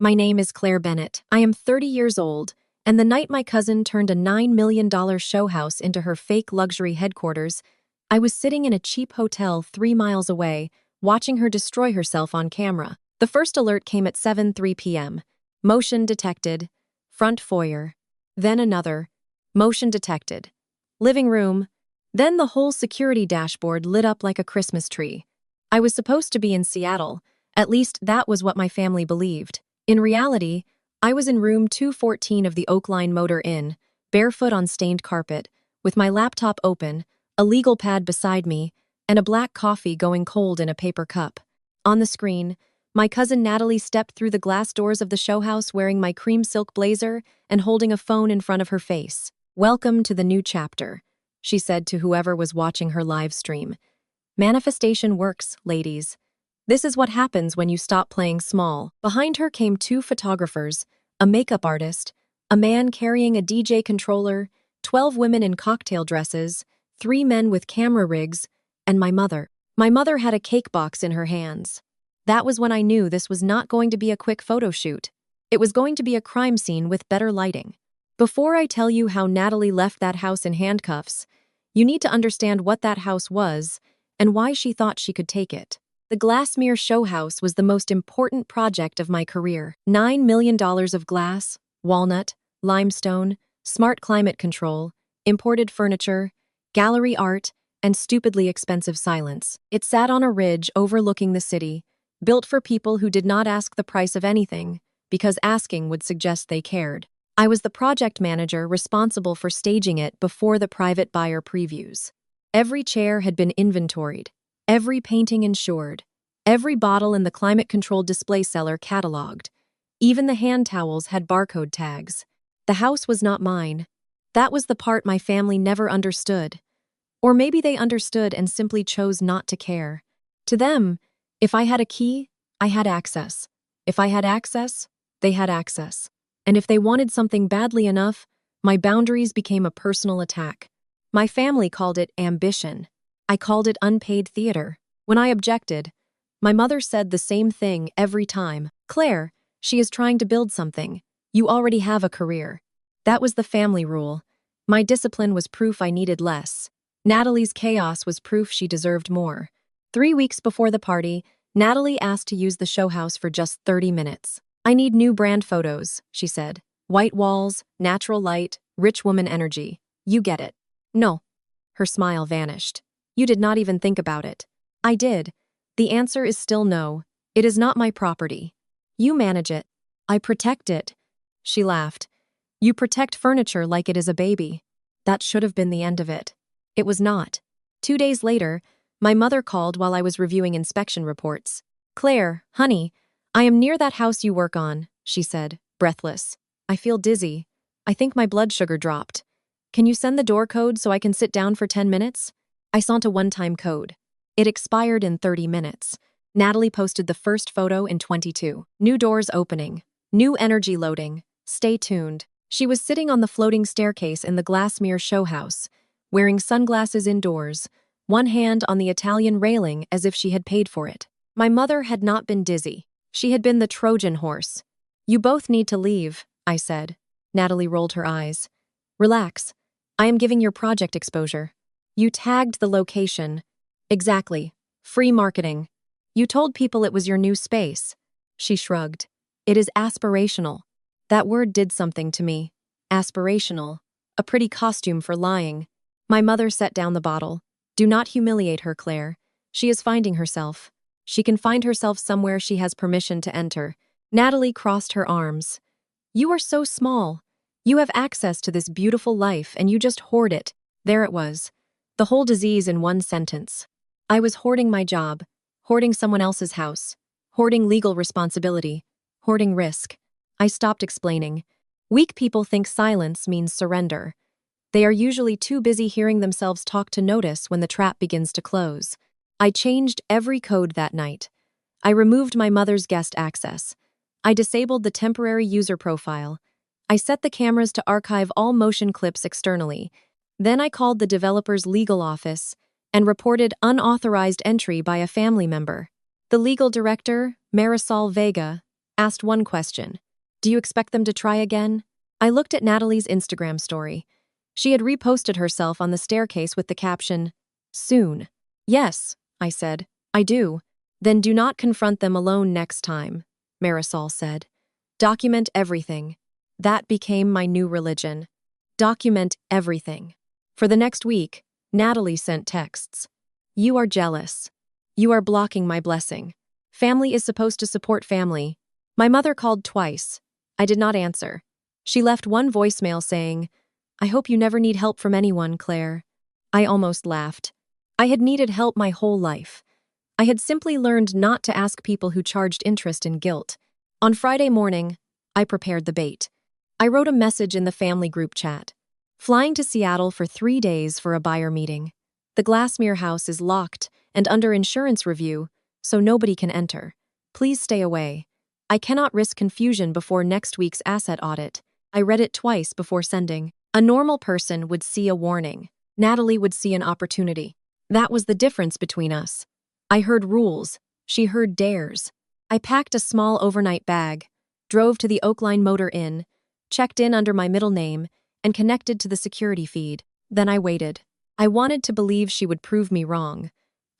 My name is Claire Bennett. I am 30 years old, and the night my cousin turned a $9 million showhouse into her fake luxury headquarters, I was sitting in a cheap hotel 3 miles away, watching her destroy herself on camera. The first alert came at 7:03 p.m. Motion detected. Front foyer. Then another. Motion detected. Living room. Then the whole security dashboard lit up like a Christmas tree. I was supposed to be in Seattle. At least that was what my family believed. In reality, I was in room 214 of the Oakline Motor Inn, barefoot on stained carpet, with my laptop open, a legal pad beside me, and a black coffee going cold in a paper cup. On the screen, my cousin Natalie stepped through the glass doors of the showhouse wearing my cream silk blazer and holding a phone in front of her face. "Welcome to the new chapter," she said to whoever was watching her live stream. "Manifestation works, ladies. This is what happens when you stop playing small." Behind her came two photographers, a makeup artist, a man carrying a DJ controller, 12 women in cocktail dresses, 3 men with camera rigs, and my mother. My mother had a cake box in her hands. That was when I knew this was not going to be a quick photo shoot. It was going to be a crime scene with better lighting. Before I tell you how Natalie left that house in handcuffs, you need to understand what that house was and why she thought she could take it. The Glassmere Show House was the most important project of my career. $9 million of glass, walnut, limestone, smart climate control, imported furniture, gallery art, and stupidly expensive silence. It sat on a ridge overlooking the city, built for people who did not ask the price of anything, because asking would suggest they cared. I was the project manager responsible for staging it before the private buyer previews. Every chair had been inventoried, every painting insured, every bottle in the climate-controlled display cellar cataloged. Even the hand towels had barcode tags. The house was not mine. That was the part my family never understood. Or maybe they understood and simply chose not to care. To them, if I had a key, I had access. If I had access, they had access. And if they wanted something badly enough, my boundaries became a personal attack. My family called it ambition. I called it unpaid theater. When I objected, my mother said the same thing every time. "Claire, she is trying to build something. You already have a career." That was the family rule. My discipline was proof I needed less. Natalie's chaos was proof she deserved more. 3 weeks before the party, Natalie asked to use the show house for just 30 minutes. "I need new brand photos," she said. "White walls, natural light, rich woman energy. You get it." "No." Her smile vanished. "You did not even think about it." "I did. The answer is still no. It is not my property. You manage it. I protect it." She laughed. "You protect furniture like it is a baby." That should have been the end of it. It was not. 2 days later, my mother called while I was reviewing inspection reports. "Claire, honey, I am near that house you work on," she said, breathless. "I feel dizzy. I think my blood sugar dropped. Can you send the door code so I can sit down for 10 minutes? I sent a one-time code. It expired in 30 minutes. Natalie posted the first photo in 22. New doors opening. New energy loading. Stay tuned. She was sitting on the floating staircase in the Glassmere show house, wearing sunglasses indoors, one hand on the Italian railing as if she had paid for it. My mother had not been dizzy. She had been the Trojan horse. "You both need to leave," I said. Natalie rolled her eyes. "Relax. I am giving your project exposure. You tagged the location." "Exactly. Free marketing. You told people it was your new space." She shrugged. "It is aspirational." That word did something to me. Aspirational. A pretty costume for lying. My mother set down the bottle. "Do not humiliate her, Claire. She is finding herself. She can find herself somewhere she has permission to enter." Natalie crossed her arms. "You are so small. You have access to this beautiful life and you just hoard it." There it was. The whole disease in one sentence. I was hoarding my job, hoarding someone else's house, hoarding legal responsibility, hoarding risk. I stopped explaining. Weak people think silence means surrender. They are usually too busy hearing themselves talk to notice when the trap begins to close. I changed every code that night. I removed my mother's guest access. I disabled the temporary user profile. I set the cameras to archive all motion clips externally. Then I called the developer's legal office and reported unauthorized entry by a family member. The legal director, Marisol Vega, asked one question. Do you expect them to try again? I looked at Natalie's Instagram story. She had reposted herself on the staircase with the caption, "Soon." Yes, I said. I do. Then do not confront them alone next time, Marisol said. Document everything. That became my new religion. Document everything. For the next week, Natalie sent texts. You are jealous. You are blocking my blessing. Family is supposed to support family. My mother called twice. I did not answer. She left one voicemail saying, I hope you never need help from anyone, Claire. I almost laughed. I had needed help my whole life. I had simply learned not to ask people who charged interest in guilt. On Friday morning, I prepared the bait. I wrote a message in the family group chat. Flying to Seattle for 3 days for a buyer meeting. The Glassmere house is locked and under insurance review, so nobody can enter. Please stay away. I cannot risk confusion before next week's asset audit. I read it twice before sending. A normal person would see a warning. Natalie would see an opportunity. That was the difference between us. I heard rules. She heard dares. I packed a small overnight bag, drove to the Oakline Motor Inn, checked in under my middle name, and connected to the security feed. Then I waited. I wanted to believe she would prove me wrong.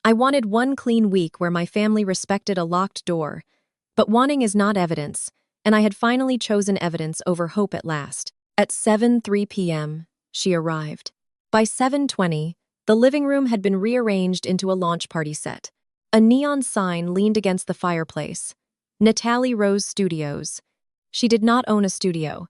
I wanted one clean week where my family respected a locked door. But wanting is not evidence, and I had finally chosen evidence over hope at last. At 7:03 p.m., she arrived. By 7:20, the living room had been rearranged into a launch party set. A neon sign leaned against the fireplace. Natalie Rose Studios. She did not own a studio.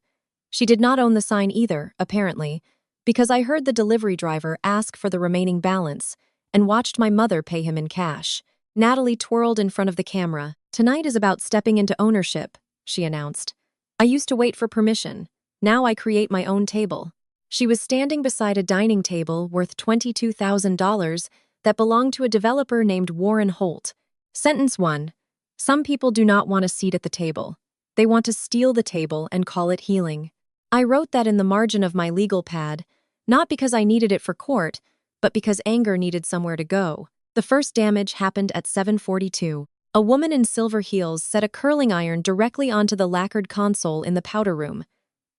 She did not own the sign either, apparently, because I heard the delivery driver ask for the remaining balance and watched my mother pay him in cash. Natalie twirled in front of the camera. Tonight is about stepping into ownership, she announced. I used to wait for permission. Now I create my own table. She was standing beside a dining table worth $22,000 that belonged to a developer named Warren Holt. Sentence 1. Some people do not want a seat at the table. They want to steal the table and call it healing. I wrote that in the margin of my legal pad, not because I needed it for court, but because anger needed somewhere to go. The first damage happened at 7:42. A woman in silver heels set a curling iron directly onto the lacquered console in the powder room.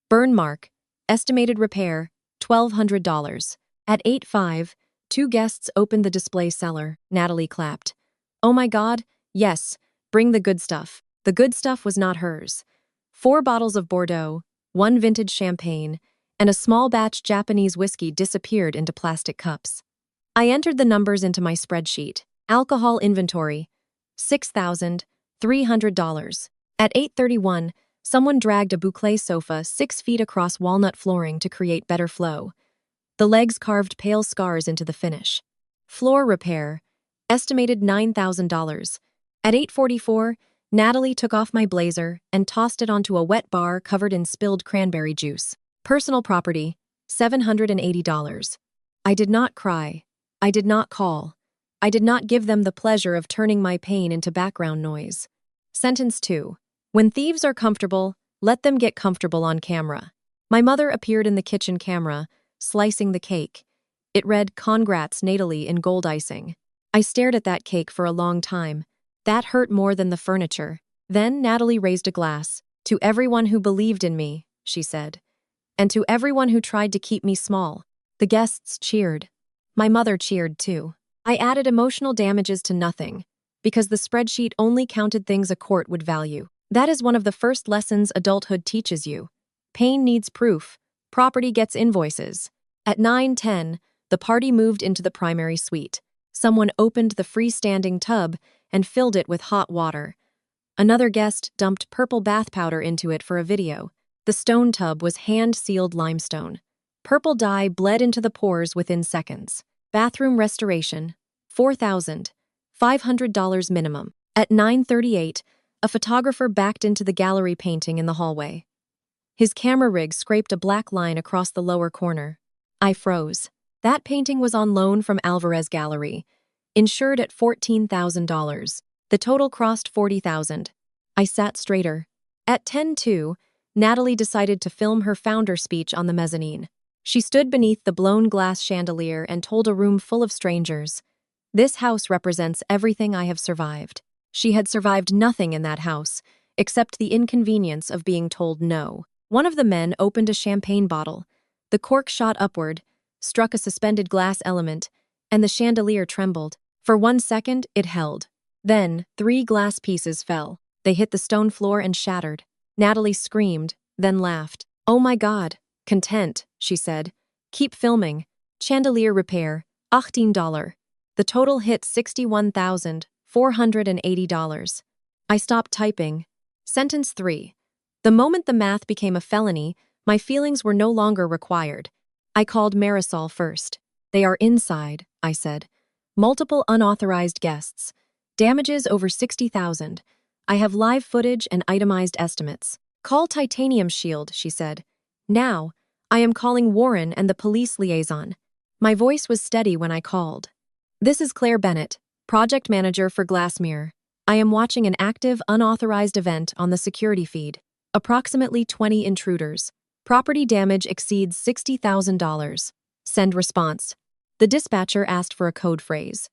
Burn mark. Estimated repair, $1,200. At 8:05, 2 guests opened the display cellar. Natalie clapped. Oh my God, yes, bring the good stuff. The good stuff was not hers. 4 bottles of Bordeaux, 1 vintage champagne, and a small batch Japanese whiskey disappeared into plastic cups. I entered the numbers into my spreadsheet. Alcohol inventory, $6,300. At 8:31, someone dragged a boucle sofa 6 feet across walnut flooring to create better flow. The legs carved pale scars into the finish. Floor repair, estimated $9,000. At 8:44, Natalie took off my blazer and tossed it onto a wet bar covered in spilled cranberry juice. Personal property, $780. I did not cry. I did not call. I did not give them the pleasure of turning my pain into background noise. Sentence 2. When thieves are comfortable, let them get comfortable on camera. My mother appeared in the kitchen camera, slicing the cake. It read, Congrats, Natalie, in gold icing. I stared at that cake for a long time. That hurt more than the furniture. Then Natalie raised a glass. To everyone who believed in me, she said. And to everyone who tried to keep me small. The guests cheered. My mother cheered too. I added emotional damages to nothing, because the spreadsheet only counted things a court would value. That is one of the first lessons adulthood teaches you. Pain needs proof. Property gets invoices. At 9:10, the party moved into the primary suite. Someone opened the freestanding tub and filled it with hot water. Another guest dumped purple bath powder into it for a video. The stone tub was hand-sealed limestone. Purple dye bled into the pores within seconds. Bathroom restoration, $4,500 minimum. At 9:38, a photographer backed into the gallery painting in the hallway. His camera rig scraped a black line across the lower corner. I froze. That painting was on loan from Alvarez Gallery, insured at $14,000. The total crossed $40,000. I sat straighter. At 10:02, Natalie decided to film her founder speech on the mezzanine. She stood beneath the blown glass chandelier and told a room full of strangers, This house represents everything I have survived. She had survived nothing in that house, except the inconvenience of being told no. One of the men opened a champagne bottle. The cork shot upward, struck a suspended glass element, and the chandelier trembled. For 1 second, it held. Then, 3 glass pieces fell. They hit the stone floor and shattered. Natalie screamed, then laughed. "Oh my God." "Content," she said. "Keep filming." Chandelier repair, $18. The total hit $61,480. I stopped typing. Sentence 3. The moment the math became a felony, my feelings were no longer required. I called Marisol first. "They are inside," I said. "Multiple unauthorized guests. Damages over 60,000. I have live footage and itemized estimates." "Call Titanium Shield," she said. "Now, I am calling Warren and the police liaison." My voice was steady when I called. "This is Claire Bennett, project manager for Glassmere. I am watching an active, unauthorized event on the security feed. Approximately 20 intruders. Property damage exceeds $60,000. Send response." The dispatcher asked for a code phrase.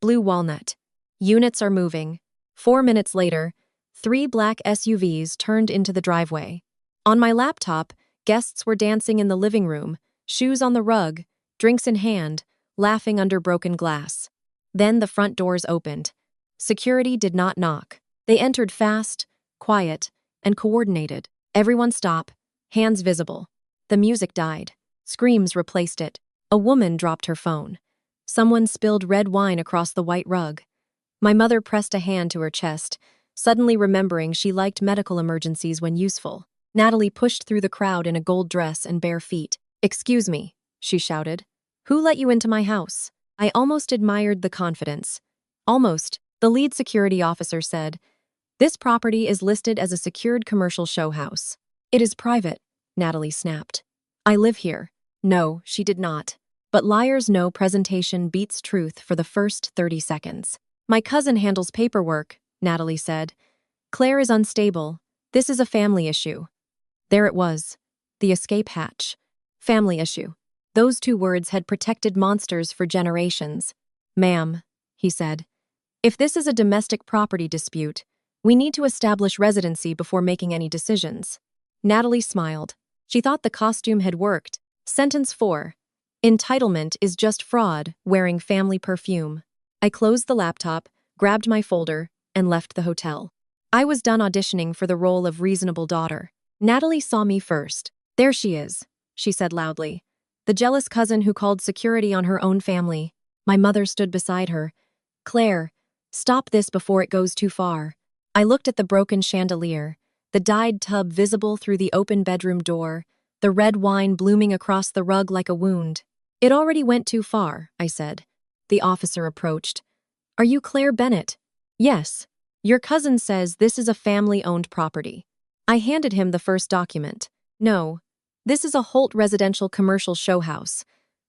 "Blue walnut. Units are moving." 4 minutes later, 3 black SUVs turned into the driveway. On my laptop, guests were dancing in the living room, shoes on the rug, drinks in hand, laughing under broken glass. Then the front doors opened. Security did not knock. They entered fast, quiet, and coordinated. Everyone stop, hands visible. The music died. Screams replaced it. A woman dropped her phone. Someone spilled red wine across the white rug. My mother pressed a hand to her chest, suddenly remembering she liked medical emergencies when useful. Natalie pushed through the crowd in a gold dress and bare feet. "Excuse me," she shouted. "Who let you into my house?" I almost admired the confidence. "Almost," the lead security officer said. "This property is listed as a secured commercial show house." "It is private," Natalie snapped. "I live here." No, she did not. But liars know presentation beats truth for the first 30 seconds. "My cousin handles paperwork," Natalie said. "Claire is unstable. This is a family issue." There it was. The escape hatch. Family issue. Those 2 words had protected monsters for generations. "Ma'am," he said, "if this is a domestic property dispute, we need to establish residency before making any decisions." Natalie smiled. She thought the costume had worked. Sentence 4. Entitlement is just fraud wearing family perfume. I closed the laptop, grabbed my folder, and left the hotel. I was done auditioning for the role of reasonable daughter. Natalie saw me first. "There she is," she said loudly. "The jealous cousin who called security on her own family." My mother stood beside her. "Claire, stop this before it goes too far." I looked at the broken chandelier, the dyed tub visible through the open bedroom door, the red wine blooming across the rug like a wound. "It already went too far," I said. The officer approached. "Are you Claire Bennett?" "Yes. Your cousin says this is a family-owned property." I handed him the first document. "No, this is a Holt residential commercial show house.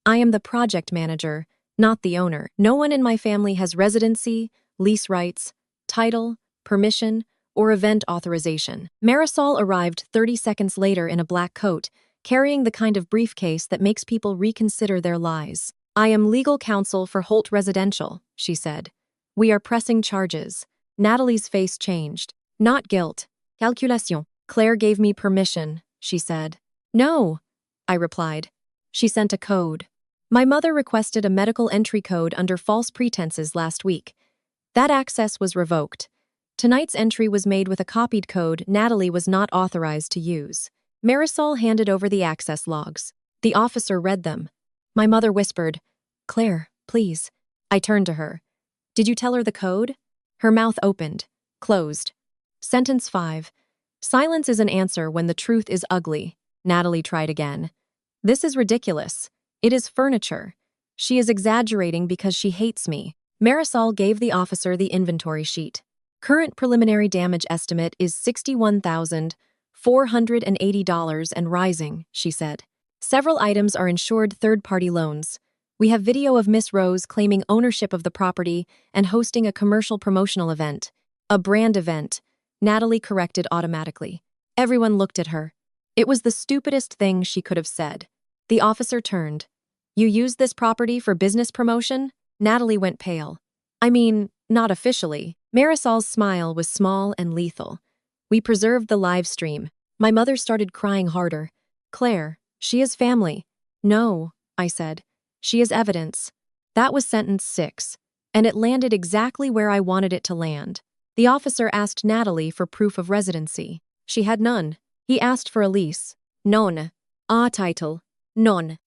I am the project manager, not the owner. No one in my family has residency, lease rights, title, permission, or event authorization." Marisol arrived 30 seconds later in a black coat, carrying the kind of briefcase that makes people reconsider their lies. "I am legal counsel for Holt Residential," she said. "We are pressing charges." Natalie's face changed. "Not guilt. Calculation." "Claire gave me permission," she said. "No," I replied. She sent a code. My mother requested a medical entry code under false pretenses last week. That access was revoked. Tonight's entry was made with a copied code Natalie was not authorized to use. Marisol handed over the access logs. The officer read them. My mother whispered, "Claire, please." I turned to her. "Did you tell her the code?" Her mouth opened, closed. Sentence 5. Silence is an answer when the truth is ugly. Natalie tried again. "This is ridiculous. It is furniture. She is exaggerating because she hates me." Marisol gave the officer the inventory sheet. "Current preliminary damage estimate is $61,480 and rising," she said. "Several items are insured third-party loans. We have video of Miss Rose claiming ownership of the property and hosting a commercial promotional event." "A brand event," Natalie corrected automatically. Everyone looked at her. It was the stupidest thing she could have said. The officer turned. "You used this property for business promotion?" Natalie went pale. "I mean, not officially." Marisol's smile was small and lethal. We preserved the live stream. My mother started crying harder. Claire, she is family. No, I said. She is evidence. That was sentence 6. And it landed exactly where I wanted it to land. The officer asked Natalie for proof of residency. She had none. He asked for a lease. None. A title. None.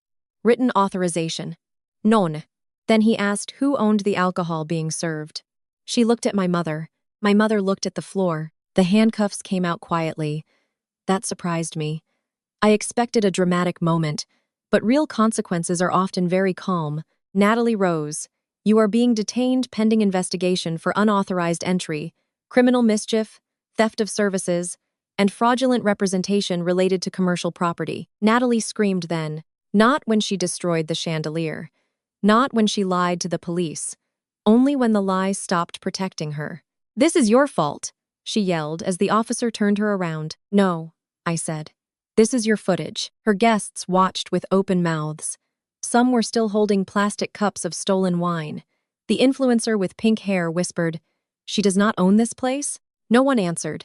Written authorization. None. Then he asked who owned the alcohol being served. She looked at my mother. My mother looked at the floor. The handcuffs came out quietly. That surprised me. I expected a dramatic moment, but real consequences are often very calm. Natalie rose. You are being detained pending investigation for unauthorized entry, criminal mischief, theft of services, and fraudulent representation related to commercial property. Natalie screamed then, not when she destroyed the chandelier, not when she lied to the police, only when the lies stopped protecting her. This is your fault, she yelled as the officer turned her around. No, I said. This is your footage. Her guests watched with open mouths. Some were still holding plastic cups of stolen wine. The influencer with pink hair whispered, "She does not own this place?" No one answered.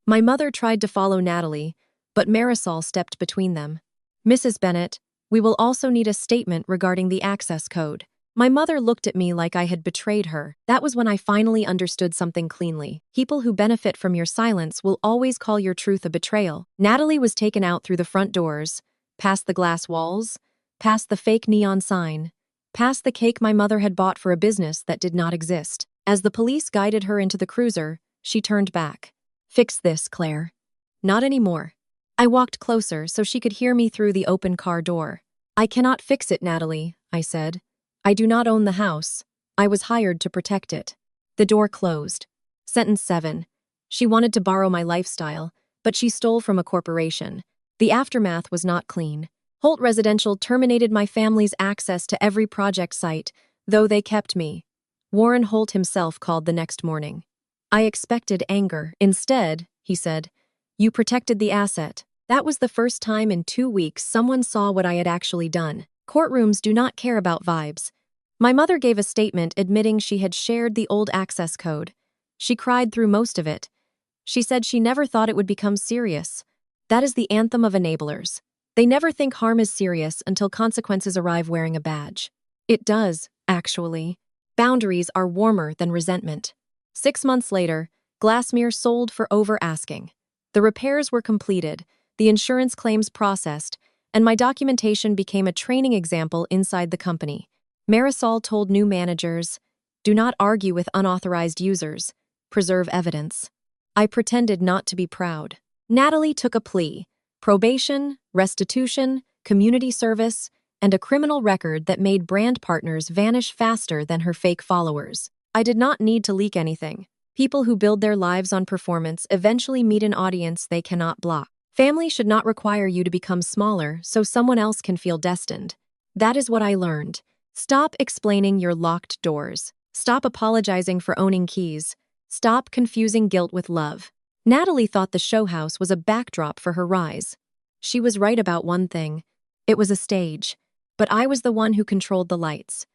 My mother tried to follow Natalie, but Marisol stepped between them. "Mrs. Bennett, we will also need a statement regarding the access code." My mother looked at me like I had betrayed her. That was when I finally understood something cleanly. People who benefit from your silence will always call your truth a betrayal. Natalie was taken out through the front doors, past the glass walls, past the fake neon sign, past the cake my mother had bought for a business that did not exist. As the police guided her into the cruiser, she turned back. "Fix this, Claire." "Not anymore." I walked closer so she could hear me through the open car door. "I cannot fix it, Natalie," I said. "I do not own the house. I was hired to protect it." The door closed. Sentence 7. She wanted to borrow my lifestyle, but she stole from a corporation. The aftermath was not clean. Holt Residential terminated my family's access to every project site, though they kept me. Warren Holt himself called the next morning. I expected anger. Instead, he said, "You protected the asset." That was the first time in 2 weeks someone saw what I had actually done. Courtrooms do not care about vibes. My mother gave a statement admitting she had shared the old access code. She cried through most of it. She said she never thought it would become serious. That is the anthem of enablers. They never think harm is serious until consequences arrive wearing a badge. It does, actually. Boundaries are warmer than resentment. 6 months later, Glassmere sold for over-asking. The repairs were completed, the insurance claims processed, and my documentation became a training example inside the company. Marisol told new managers, "Do not argue with unauthorized users. Preserve evidence." I pretended not to be proud. Natalie took a plea: probation, restitution, community service, and a criminal record that made brand partners vanish faster than her fake followers. I did not need to leak anything. People who build their lives on performance eventually meet an audience they cannot block. Family should not require you to become smaller so someone else can feel destined. That is what I learned. Stop explaining your locked doors. Stop apologizing for owning keys. Stop confusing guilt with love. Natalie thought the showhouse was a backdrop for her rise. She was right about one thing. It was a stage. But I was the one who controlled the lights.